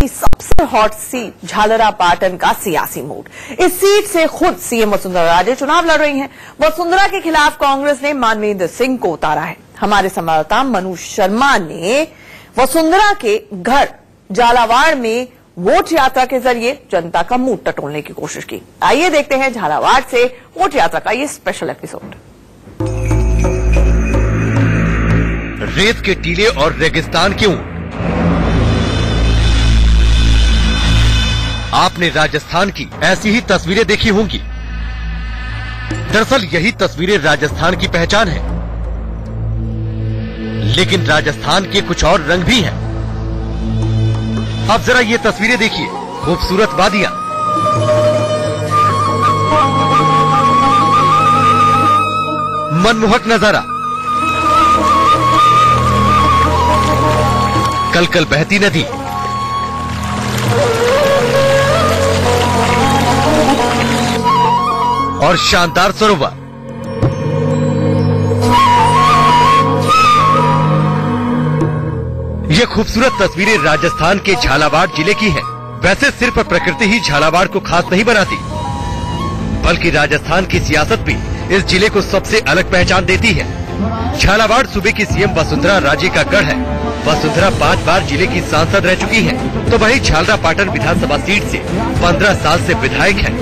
सबसे hot seat Jhalrapatan का सियासी मूड। इस सीट से खुद सीएम वसुंधरा राजे चुनाव लड़ रही हैं। वसुंधरा के खिलाफ कांग्रेस ने मानवेंद्र सिंह को उतारा है। हमारे संवाददाता मनु शर्मा ने वसुंधरा के घर झालावाड़ में वोट यात्रा के जरिए जनता का मूड टटोलने की कोशिश की। आइए देखते हैं झालावाड़ से वोट यात्रा का ये स्पेशल एपिसोड। रेत के टीले और रेगिस्तान के ऊंट। आपने राजस्थान की ऐसी ही तस्वीरें देखी होंगी। दरअसल यही तस्वीरें राजस्थान की पहचान है, लेकिन राजस्थान के कुछ और रंग भी हैं। अब जरा ये तस्वीरें देखिए, खूबसूरत वादियां, मनमोहक नजारा, कल-कल बहती नदी, और शानदार सरोवर। ये खूबसूरत तस्वीरें राजस्थान के झालावाड़ जिले की हैं। वैसे सिर्फ प्रकृति ही झालावाड़ को खास नहीं बनाती, बल्कि राजस्थान की सियासत भी इस जिले को सबसे अलग पहचान देती है। झालावाड़ सूबे की सीएम वसुंधरा राजे का गढ़ है। वसुंधरा 5 बार जिले की सांसद रह चुकी हैं, तो वहीं झालरापाटन विधानसभा सीट से 15 साल से विधायक हैं।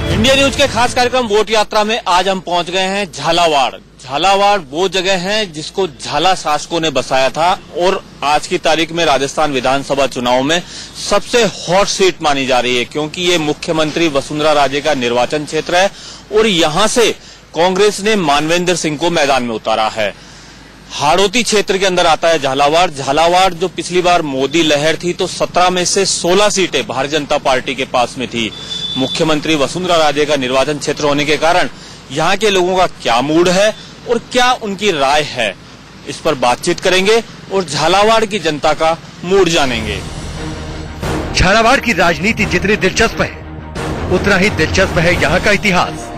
इंडिया न्यूज के खास कार्यक्रम वोट यात्रा में आज हम पहुंच गए हैं झालावाड़। झालावाड़ वो जगह है जिसको झाला शासकों ने बसाया था और आज की तारीख में राजस्थान विधानसभा चुनाव में सबसे हॉट सीट मानी जा रही है, क्योंकि ये मुख्यमंत्री वसुंधरा राजे का निर्वाचन क्षेत्र है और यहां से कांग्रेस ने मानवेंद्र सिंह को मैदान में उतारा है। हाड़ौती क्षेत्र के अंदर आता है झालावाड़। झालावाड़ जो पिछली बार मोदी लहर थी तो 17 में से 16 सीटें भारतीय जनता पार्टी के पास में थी। मुख्यमंत्री वसुंधरा राजे का निर्वाचन क्षेत्र होने के कारण यहाँ के लोगों का क्या मूड है और क्या उनकी राय है, इस पर बातचीत करेंगे और झालावाड़ की जनता का मूड जानेंगे। झालावाड़ की राजनीति जितनी दिलचस्प है, उतना ही दिलचस्प है यहाँ का इतिहास।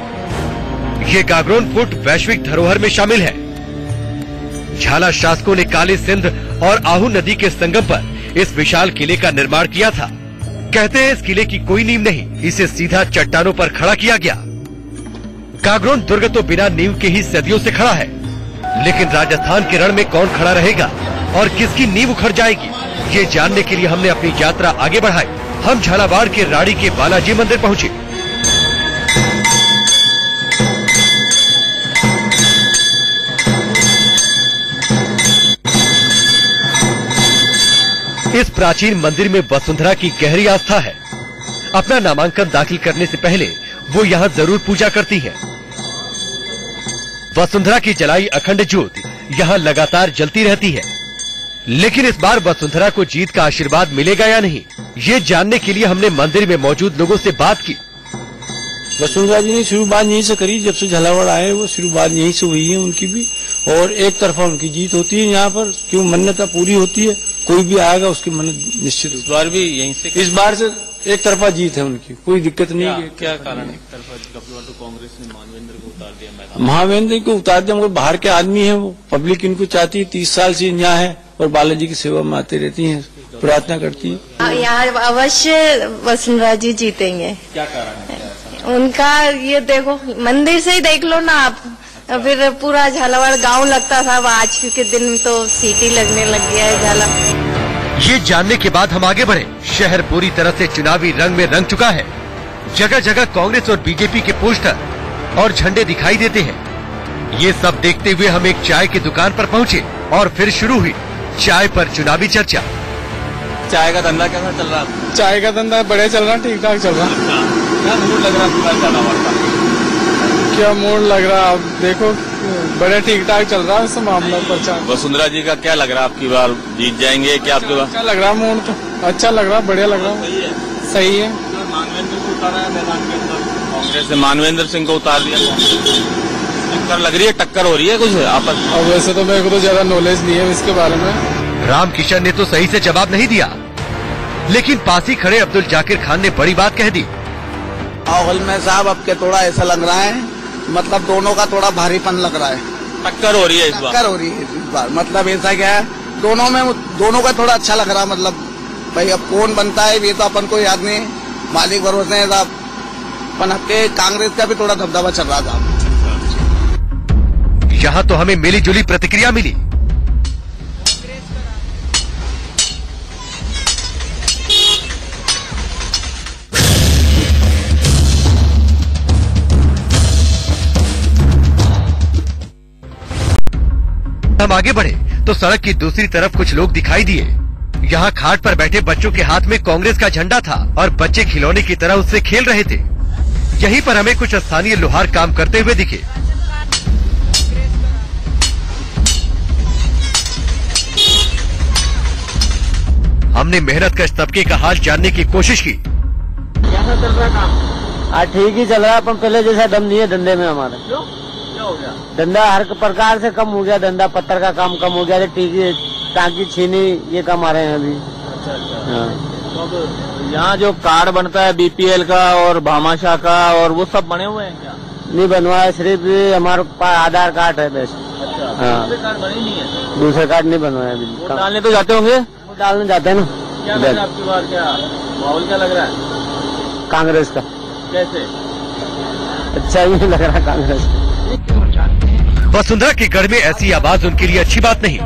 ये गागरोन फोर्ट वैश्विक धरोहर में शामिल है। झाला शासकों ने काली सिंध और आहू नदी के संगम पर इस विशाल किले का निर्माण किया था। कहते हैं इस किले की कोई नींव नहीं, इसे सीधा चट्टानों पर खड़ा किया गया। गागरोन दुर्ग तो बिना नींव के ही सदियों से खड़ा है, लेकिन राजस्थान के रण में कौन खड़ा रहेगा और किसकी नींव उखड़ जाएगी, ये जानने के लिए हमने अपनी यात्रा आगे बढ़ाई। हम झालावाड़ के राड़ी के बालाजी मंदिर पहुँचे। इस प्राचीन मंदिर में वसुंधरा की गहरी आस्था है। अपना नामांकन दाखिल करने से पहले वो यहाँ जरूर पूजा करती है। वसुंधरा की जलाई अखंड ज्योत यहाँ लगातार जलती रहती है, लेकिन इस बार वसुंधरा को जीत का आशीर्वाद मिलेगा या नहीं, ये जानने के लिए हमने मंदिर में मौजूद लोगों से बात की। वसुंधरा जी ने शुरुआत यहीं से करी, जब से झालावाड़ आए वो शुरुआत यहीं से हुई है उनकी भी, और एक तरफा उनकी जीत होती है यहाँ पर। क्यों मन्नता पूरी होती है, कोई भी आएगा उसकी मन्नत निश्चित। इस बार भी यहीं से, इस बार से एक तरफा जीत है उनकी, कोई दिक्कत नहीं है। क्या कारण है? तो कांग्रेस ने मानवेंद्र को उतार दिया मैदान। महावेंद्र को उतार दिया, मगर बाहर के आदमी है वो, पब्लिक इनको चाहती है। 30 साल से यहाँ है और बालाजी की सेवा में आते रहती है, प्रार्थना करती है। यहाँ अवश्य वसुंधरा जी जीतेंगे। क्या कारण है उनका? ये देखो, मंदिर से ही देख लो ना आप। फिर पूरा झालावाड़ गांव लगता था, आज के दिन तो सिटी लगने लग गया है झाला। ये जानने के बाद हम आगे बढ़े। शहर पूरी तरह से चुनावी रंग में रंग चुका है। जगह जगह कांग्रेस और बीजेपी के पोस्टर और झंडे दिखाई देते हैं। ये सब देखते हुए हम एक चाय की दुकान पर पहुँचे और फिर शुरू हुई चाय पर चुनावी चर्चा। चाय का धंधा कैसा चल रहा है? चाय का धंधा बढ़िया चल रहा, ठीक ठाक चल रहा। क्या मूड लग रहा है झालावाड़ का? क्या मूड लग रहा है, आप देखो बड़े ठीक ठाक चल रहा है इस मामला पर। वसुंधरा जी का क्या लग रहा है, आपकी बार जीत जाएंगे क्या? आपके अच्छा लग रहा, मूड तो अच्छा लग रहा, बढ़िया लग रहा। सही है। मानवेंद्र को उतारा है मैदान के अंदर, कांग्रेस ने मानवेंद्र सिंह को उतार दिया। टक्कर लग रही है, टक्कर हो रही है कुछ आपस? और वैसे तो मेरे को तो ज्यादा नॉलेज नहीं है इसके बारे में। रामकिशन ने तो सही से जवाब नहीं दिया, लेकिन पास ही खड़े अब्दुल जाकिर खान ने बड़ी बात कह दी। माहौल में साहब अब के थोड़ा ऐसा लग रहा है, मतलब दोनों का थोड़ा भारीपन लग रहा है। टक्कर हो रही है इस बार। टक्कर हो रही है इस बार, मतलब ऐसा क्या है, दोनों का थोड़ा अच्छा लग रहा है, मतलब भाई अब कौन बनता है ये तो अपन को याद नहीं, मालिक भरोसे है साहब। अपन के कांग्रेस का भी थोड़ा धबधबा चल रहा था। यहाँ तो हमें मिली जुली प्रतिक्रिया मिली। हम आगे बढ़े तो सड़क की दूसरी तरफ कुछ लोग दिखाई दिए। यहाँ खाट पर बैठे बच्चों के हाथ में कांग्रेस का झंडा था और बच्चे खिलौने की तरह उससे खेल रहे थे। यहीं पर हमें कुछ स्थानीय लोहार काम करते हुए दिखे। हमने मेहनत कश तबके का हाल जानने की कोशिश की। कैसा चल रहा काम? आज ठीक ही चल रहा है, पर पहले जैसा दम नहीं है धंधे में हमारे। क्यों? क्या हो गया? धंधा हर प्रकार से कम हो गया। धंधा पत्थर का काम कम हो गया, टीकी टांकी छीनी ये काम आ रहे हैं अभी। अच्छा। हाँ। तो यहाँ जो कार्ड बनता है बीपीएल का और भामाशाह का और वो सब बने हुए हैं क्या? नहीं बनवा है, सिर्फ हमारे पास आधार कार्ड है बस। अच्छा। हाँ। दूसरे कार्ड बने नहीं है? दूसरे कार्ड नहीं बनवाया अभी। वोट डालने तो जाते होंगे? वोट डालने जाते हैं ना। क्या लग रहा है आपकी बार, क्या माहौल क्या लग रहा है कांग्रेस का? कैसे? अच्छा ही नहीं लग रहा कांग्रेस। वसुंधरा के गढ़ में ऐसी आवाज उनके लिए अच्छी बात नहीं।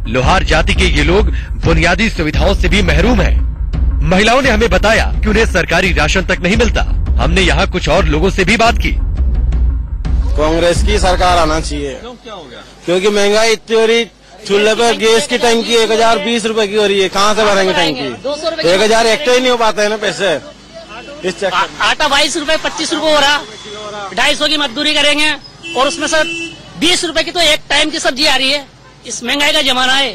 लोहार जाति के ये लोग बुनियादी सुविधाओं से भी महरूम हैं। महिलाओं ने हमें बताया कि उन्हें सरकारी राशन तक नहीं मिलता। हमने यहाँ कुछ और लोगों से भी बात की। कांग्रेस की सरकार आना चाहिए। क्या हो गया? क्योंकि महंगाई इतनी हो रही, चूल्हे पर गैस की टंकी 1020 रुपए की हो रही है, कहाँ से भरेंगे टंकी? 1000 एक्ट ही नहीं हो पाते है ना पैसे। इस आटा 22 रुपए 25 रुपए हो रहा, 250 की मजदूरी करेंगे और उसमें से 20 रुपए की तो एक टाइम की सब्जी आ रही है। इस महंगाई का जमाना है,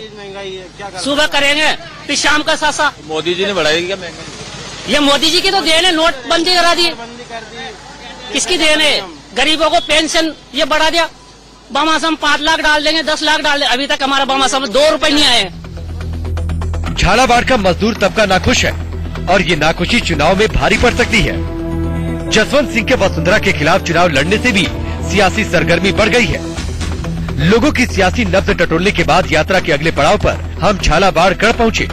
सुबह करेंगे फिर शाम का सासा। मोदी जी ने बढ़ाई क्या महंगाई? ये मोदी जी की तो देन है, नोटबंदी करा दी। किसकी देन है? गरीबों को पेंशन ये बढ़ा दिया। बामासम 5 लाख डाल देंगे, 10 लाख डाल देंगे। अभी तक हमारा बामासम में 2 रुपए नहीं आए। झालावाड़ का मजदूर तबका नाखुश है और ये नाखुशी चुनाव में भारी पड़ सकती है। जसवंत सिंह के वसुंधरा के खिलाफ चुनाव लड़ने से भी सियासी सरगर्मी बढ़ गई है। लोगों की सियासी नब्ज टटोलने के बाद यात्रा के अगले पड़ाव पर हम झालावाड़ गढ़ पहुँचे।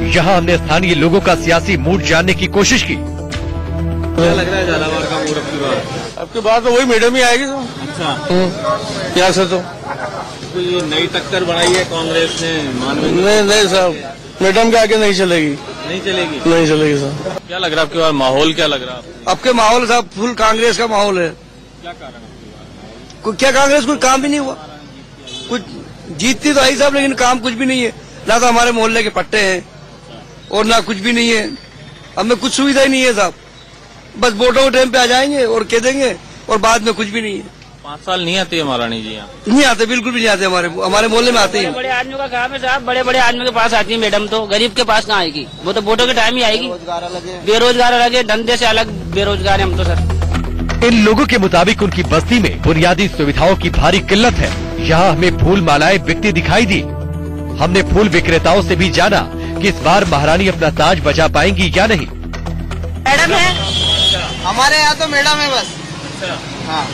यहाँ हमने स्थानीय लोगों का सियासी मूड जानने की कोशिश की। क्या लग रहा है झालावाड़ का मूड अब की बार? अब की बार तो वही मैडम ही आएगी। तो अच्छा। क्या सर? तो ये नई टक्कर बनाई है कांग्रेस ने नहीं साहब, मैडम के आगे नहीं चलेगी। नहीं चलेगी? नहीं चलेगी सर। क्या लग रहा है आपके बार माहौल क्या लग रहा है? आपके माहौल साहब फुल कांग्रेस का माहौल है। क्या कारण? क्या कांग्रेस कोई काम भी नहीं हुआ? कुछ जीतती तो आई साहब, लेकिन काम कुछ भी नहीं है। ना तो हमारे मोहल्ले के पट्टे हैं और ना कुछ भी नहीं है। हमें कुछ सुविधा ही नहीं है साहब। बस वोटों के टाइम पे आ जाएंगे और कह देंगे और बाद में कुछ भी नहीं है। 5 साल नहीं आती है महारानी जी यहाँ? नहीं आते, बिल्कुल भी नहीं आते। हमारे मोहल्ले में आते हैं। बड़े आदमियों का काम है साहब, बड़े बड़े आदमियों के पास आती है मैडम। तो गरीब के पास कहाँ आएगी? वो तो वोटों के टाइम ही आएगी। बेरोजगार अलग, धंधे से अलग बेरोजगार है हम तो सर। इन लोगों के मुताबिक उनकी बस्ती में बुनियादी सुविधाओं की भारी किल्लत है। यहाँ हमें फूल मालाएं बिकती दिखाई दी। हमने फूल विक्रेताओं से भी जाना कि इस बार महारानी अपना ताज बचा पाएंगी या नहीं। मैडम है हमारे यहाँ तो मैडम है बस। हाँ,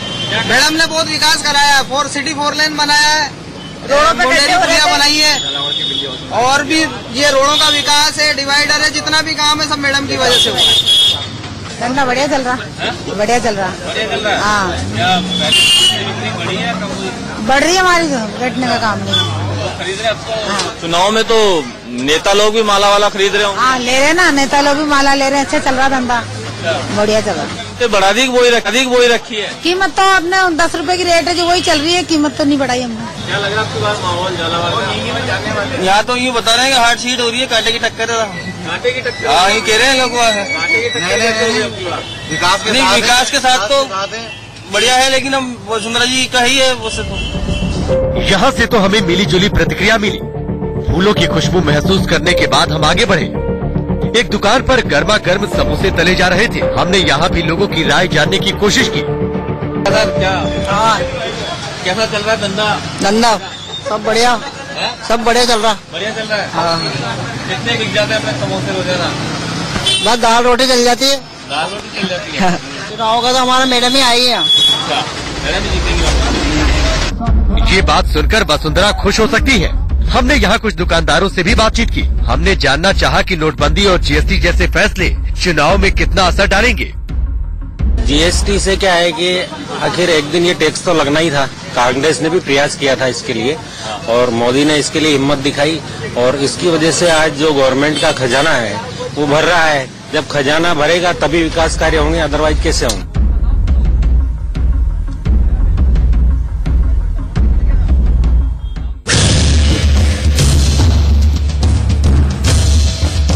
मैडम ने बहुत विकास कराया है। 4 सिटी 4 लेन बनाया है, पुलिया बनाई है और भी ये रोडों का विकास है, डिवाइडर है, जितना भी काम है सब मैडम की वजह से हुआ है। धंधा बढ़िया चल रहा, बढ़िया चल रहा। हाँ, बढ़ रही है हमारी, बैठने का काम नहीं। खरीद रहे आपको? चुनाव में तो नेता लोग भी माला वाला खरीद रहे हो? हाँ, ले रहे ना, नेता लोग भी माला ले रहे हैं। अच्छा चल रहा धंधा, बढ़िया चल रहा। बढ़ा दी अधिक वही रखी है? कीमत तो अपने 10 रुपए की रेट है जो वही चल रही है, कीमत तो नहीं बढ़ाई हमने। क्या लग रहा है आपके पास माहौल झालावाड़ का? यहाँ तो ये बता रहे हैं कि हार्ड सीट हो रही है, कांटे की टक्कर है। कांटे की टक्कर? हाँ, ये कह रहे हैं लोग। विकास के साथ तो बढ़िया है, लेकिन हम वसुंधरा जी का ही है वो से तो। यहाँ से तो हमें मिली जुली प्रतिक्रिया मिली। फूलों की खुशबू महसूस करने के बाद हम आगे बढ़े। एक दुकान पर गर्मा गर्म समोसे तले जा रहे थे। हमने यहाँ भी लोगों की राय जानने की कोशिश की। क्या कैसा चल रहा है धंधा? सब बढ़िया, सब बढ़िया चल रहा। बढ़िया चल रहा है। हाँ। कितने बिक जाते हैं अपने समोसे रोजाना? बस दाल रोटी चल जाती है। दाल रोटी चल जाती है। चुनाव का तो हमारा मैडम ही आई है। ये बात सुनकर वसुंधरा खुश हो सकती है। हमने यहाँ कुछ दुकानदारों से भी बातचीत की। हमने जानना चाहा कि नोटबंदी और जीएसटी जैसे फैसले चुनाव में कितना असर डालेंगे। जीएसटी से क्या है कि आखिर एक दिन ये टैक्स तो लगना ही था। कांग्रेस ने भी प्रयास किया था इसके लिए और मोदी ने इसके लिए हिम्मत दिखाई और इसकी वजह से आज जो गवर्नमेंट का खजाना है वो भर रहा है। जब खजाना भरेगा तभी विकास कार्य होंगे, अदरवाइज कैसे होंगे।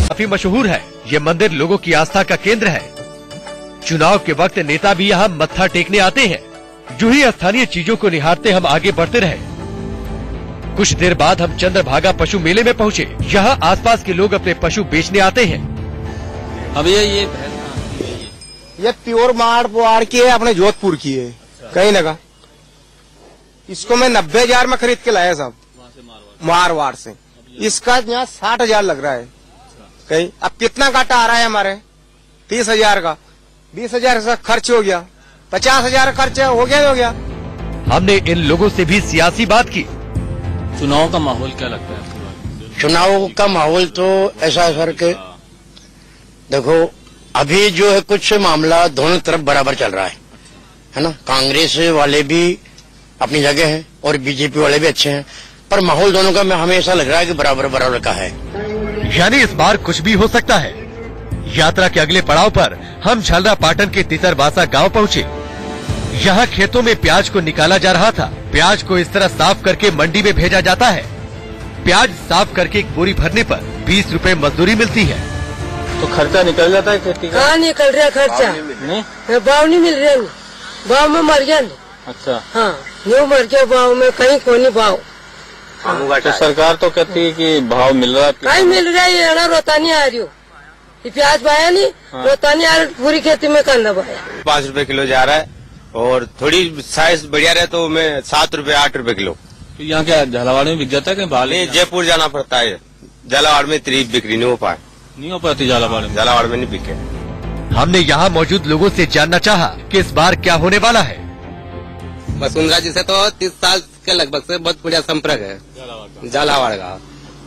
काफी मशहूर है, ये मंदिर लोगों की आस्था का केंद्र है। चुनाव के वक्त नेता भी यहाँ मत्था टेकने आते हैं। यूं ही स्थानीय चीजों को निहारते हम आगे बढ़ते रहे। कुछ देर बाद हम चंद्रभागा पशु मेले में पहुँचे। यहाँ आसपास के लोग अपने पशु बेचने आते हैं। अब ये प्योर मारवाड़ की है, अपने जोधपुर की है। कहीं लगा इसको मैं 90,000 में खरीद के लाया साहब, मारवाड़ से। इसका यहाँ 60,000 लग रहा है कहीं। अब कितना घाटा आ रहा है हमारे? 30,000 का, 20,000 का खर्च हो गया, 50,000 खर्च हो गया। हमने इन लोगों से भी सियासी बात की। चुनाव का माहौल क्या लगता है? चुनाव का माहौल तो ऐसा है सर के देखो, अभी जो है कुछ मामला दोनों तरफ बराबर चल रहा है ना। कांग्रेस वाले भी अपनी जगह हैं और बीजेपी वाले भी अच्छे हैं, पर माहौल दोनों का हमें ऐसा लग रहा है कि बराबर का है। यानी इस बार कुछ भी हो सकता है। यात्रा के अगले पड़ाव पर हम झालरापाटन के तितरवासा गांव पहुंचे। यहाँ खेतों में प्याज को निकाला जा रहा था। प्याज को इस तरह साफ करके मंडी में भेजा जाता है। प्याज साफ करके एक बोरी भरने पर 20 रुपए मजदूरी मिलती है। तो खर्चा निकल जाता है खेती का? कहाँ निकल रहा खर्चा? भाव नहीं मिल रहा, भाव में मर गया। अच्छा, हाँ, न्यू मर गया भाव में, कहीं कोई नहीं भाव। तो सरकार तो कहती है कि भाव मिल रहा है। कहीं मिल रहा है, ये रोता नहीं आ रही हो। ये प्याज भाया नहीं, रोता नहीं आ रहा, पूरी खेती में कंधा भाया। 5 रुपए किलो जा रहा है और थोड़ी साइज बढ़िया रहे तो मैं 7 रुपए 8 रुपए किलो। तो यहाँ क्या झालावाड़ में बिक जाता है? कहीं बाहर नहीं, जयपुर जाना पड़ता है। झालावाड़ में इतनी बिक्री नहीं हो पाती। झालावाड़ में नहीं बिके। हमने यहाँ मौजूद लोगों से जानना चाहा कि इस बार क्या होने वाला है। वसुंधरा जी से तो 30 साल के लगभग से बहुत बढ़िया संपर्क है झालावाड़ का,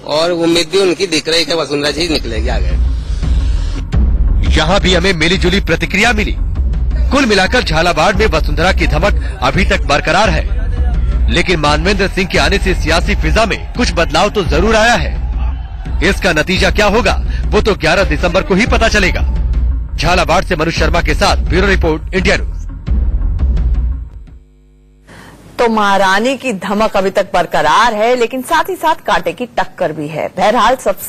और उम्मीद भी उनकी दिख रही है कि वसुंधरा जी निकलेगी आगे। यहाँ भी हमें मिली जुली प्रतिक्रिया मिली। कुल मिलाकर झालावाड़ में वसुंधरा की धमक अभी तक बरकरार है, लेकिन मानवेंद्र सिंह के आने से सियासी फिजा में कुछ बदलाव तो जरूर आया है। इसका नतीजा क्या होगा वो तो 11 दिसंबर को ही पता चलेगा। झालावाड़ से मनुष्य शर्मा के साथ ब्यूरो रिपोर्ट, इंडिया न्यूज। तो महारानी की धमक अभी तक बरकरार है, लेकिन साथ ही साथ कांटे की टक्कर भी है। बहरहाल सबसे